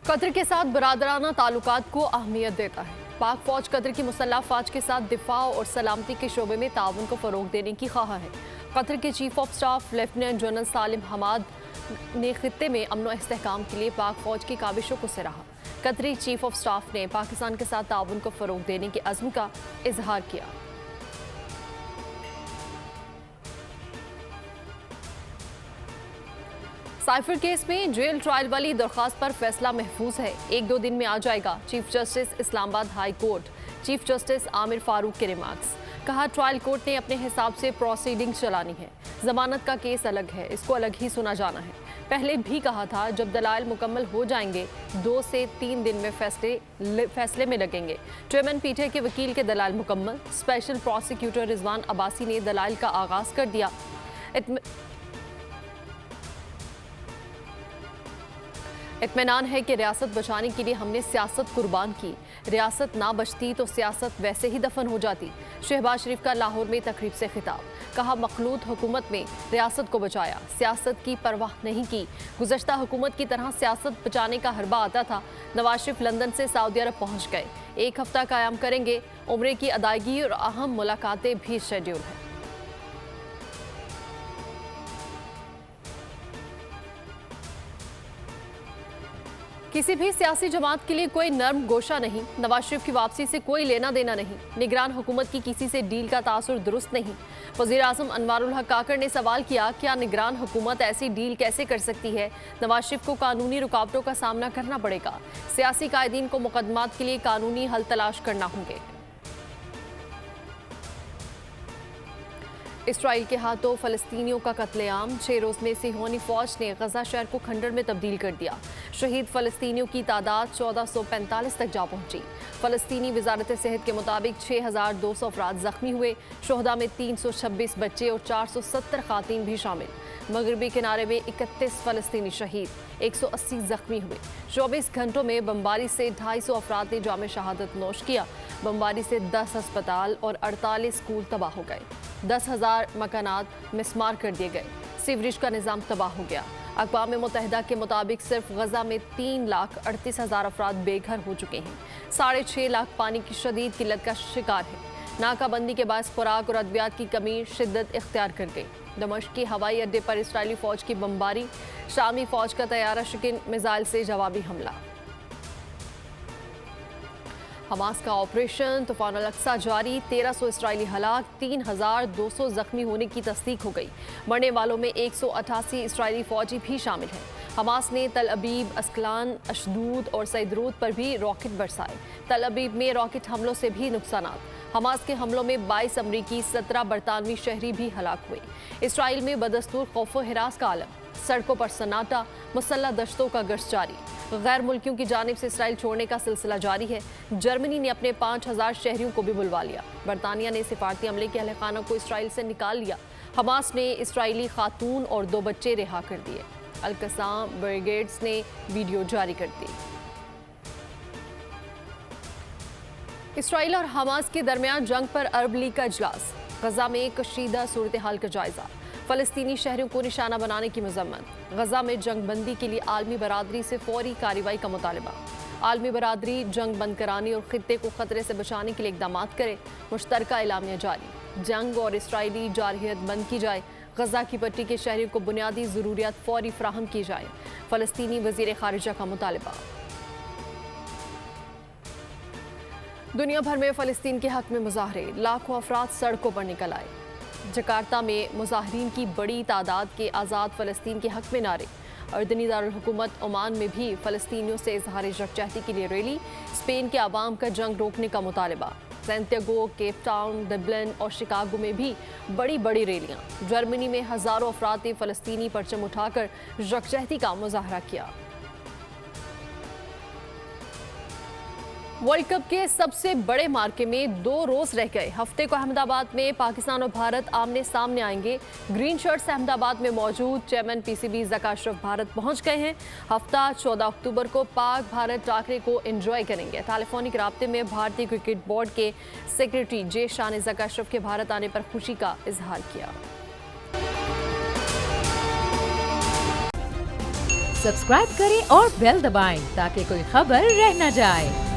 Qatar के साथ बरादराना ताल्लुकात को अहमियत देता है। पाक फौज कतर की मुसल्लह फ़ौज के साथ दिफा और सलामती के शोबे में ताउन को फ़रोग देने की ख्वाह है। कतर के chief of staff lieutenant general Salim Hamad ने खित्ते में अमन और इस्तेहकाम के लिए पाक फौज की काविशों को सराहा। कतरी चीफ ऑफ स्टाफ ने पाकिस्तान के साथ ताउन को फ़रोग देने के अज़्म का इजहार किया। साइफर केस में जेल ट्रायल वाली दरख्वास्त पर फैसला महफूज है, 1-2 दिन में आ जाएगा। Chief justice Islamabad high court chief justice Aamir Farooq के रिमार्क्स। कहा, ट्रायल कोर्ट ने अपने हिसाब से प्रोसीडिंग चलानी है, जमानत का केस अलग है, इसको अलग ही सुना जाना है। पहले भी कहा था जब दलाइल मुकम्मल हो जाएंगे 2 से 3 दिन में फैसले में लगेंगे। चेयरमैन पीटीआई के वकील के दलाइल मुकम्मल। स्पेशल प्रोसिक्यूटर रिजवान अब्बासी ने दलाइल का आगाज कर दिया। इत्मीनान है कि रियासत बचाने के लिए हमने सियासत कुर्बान की, रियासत ना बचती तो सियासत वैसे ही दफन हो जाती। शहबाज शरीफ का लाहौर में तकरीब से खिताब। कहा, मखलूत हुकूमत में रियासत को बचाया, सियासत की परवाह नहीं की। गुज़श्ता हुकूमत की तरह सियासत बचाने का हरबा आता था। नवाज शरीफ लंदन से सऊदी अरब पहुँच गए, 1 हफ्ता कायम करेंगे। उम्रे की अदायगी और अहम मुलाकातें भी शेड्यूल हैं। किसी भी सियासी जमात के लिए कोई नर्म गोशा नहीं। नवाज शरीफ की वापसी से कोई लेना देना नहीं। निगरान हुकूमत की किसी से डील का तासुर दुरुस्त नहीं। वज़ीर आज़म अनवारुल हक काकड़ ने सवाल किया, क्या निगरान हुकूमत ऐसी डील कैसे कर सकती है? नवाज शरीफ को कानूनी रुकावटों का सामना करना पड़ेगा। सियासी कायदीन को मुकदमात के लिए कानूनी हल तलाश करना होंगे। इसराइल के हाथों फ़लस्तीनियों का कत्लेआम। 6 रोज़ में सिहोनी फ़ौज ने गजा शहर को खंडर में तब्दील कर दिया। शहीद फ़लस्तीनियों की तादाद 1445 तक जा पहुंची। फ़लस्तीनी वजारत सेहत के मुताबिक 6200 अफराद जख्मी हुए। शोहदा में 326 बच्चे और 470 खातीन भी शामिल। मगरबी किनारे में 31 फ़लस्तीनी शहीद, 180 जख्मी हुए। 24 घंटों में बमबारी से 250 अफराद ने जाम शहादत नोश किया। बमबारी से 10 अस्पताल और 48 स्कूल तबाह हो गए। 10,000 मकानात मिसमार कर दिए गए। सीवरेज का निज़ाम तबाह हो गया। अक़वाम मुत्तहिदा के मुताबिक सिर्फ गजा में 3,38,000 अफराद बेघर हो चुके हैं। 6.5 लाख पानी की शदीद किल्लत का शिकार है। नाकाबंदी के बाद खुराक और अद्वियात की कमी शिद्दत इख्तियार कर गई। दमिश्क के हवाई अड्डे पर इसराइली फ़ौज की बमबारी। शामी फ़ौज का तैयारा शिकन मिसाइल से जवाबी हमला। हमास का ऑपरेशन तूफान अल-अक्सा जारी। 1300 इसराइली हलाक, 3200 जख्मी होने की तस्दीक हो गई। मरने वालों में 188 इसराइली फौजी भी शामिल हैं। हमास ने तल अबीब, अस्कलान, अशदूद और सैदरूद पर भी रॉकेट बरसाए। तल अबीब में रॉकेट हमलों से भी नुकसानात। हमास के हमलों में 22 अमरीकी, 17 बरतानवी शहरी भी हलाक हुए। इसराइल में बदस्तूर खौफ व हिरास का आलम। सड़कों पर सन्नाटा, मुसल्लह दश्तों का गश्त जारी। गैर मुल्कियों की जानिब से इसराइल छोड़ने का सिलसिला जारी है। जर्मनी ने अपने 5000 शहरियों को भी बुलवा लिया। बरतानिया ने सिफारती अमले के अहल खाना को इसराइल से निकाल लिया। हमास ने इसराइली खातून और 2 बच्चे रिहा कर दिए। अल-कसाम ब्रिगेड्स ने वीडियो जारी कर दी। इसराइल और हमास के दरमियान जंग पर अरब लीग का इजलास। गजा में कशीदा सूरत हाल का जायजा। फ़लस्तीनी शहरों को निशाना बनाने की मजम्मत। गजा में जंग बंदी के लिए आलमी बरादरी से फौरी कार्रवाई का मुतालबा। आलमी बरादरी जंग बंद कराने और खित्ते को खतरे से बचाने के लिए इकदाम करे। मुश्तरका एलामिया जारी। जंग और इसराइली जारहियत बंद की जाए। गजा की पट्टी के शहरों को बुनियादी ज़रूरियात फौरी फ्राहम की जाए। फ़लस्तीनी वज़ीर ख़ारिजा का मुतालबा। दुनिया भर में फ़लस्तीन के हक़ में मुज़ाहरे। लाखों अफराद सड़कों पर निकल आए। जकार्ता में मुज़ाहरीन की बड़ी तादाद के आज़ाद फ़लस्तीन के हक़ में नारे। अर्दनी दारुल हुकूमत ओमान में भी फ़लस्तीनियों से इजहार यकजहती के लिए रैली। स्पेन के अवाम का जंग रोकने का मुतालबा। सैंटियागो, केप टाउन, डबलिन और शिकागो में भी बड़ी बड़ी रैलियाँ। जर्मनी में हज़ारों अफराद ने फ़लस्तीनी परचम उठाकर यकजहती का मुजाहरा किया। वर्ल्ड कप के सबसे बड़े मार्के में 2 रोज रह गए। हफ्ते को अहमदाबाद में पाकिस्तान और भारत आमने सामने आएंगे। ग्रीन शर्ट्स अहमदाबाद में मौजूद चेयरमैन पीसीबी ज़का अशरफ भारत पहुंच गए हैं। हफ्ता 14 अक्टूबर को पाक भारत टाकरे को एंजॉय करेंगे। टेलीफोनिक राब्ते में भारतीय क्रिकेट बोर्ड के सेक्रेटरी जे शाह ने ज़का अशरफ के भारत आने पर खुशी का इजहार किया। सब्सक्राइब करें और बेल दबाएं ताकि कोई खबर रह न जाए।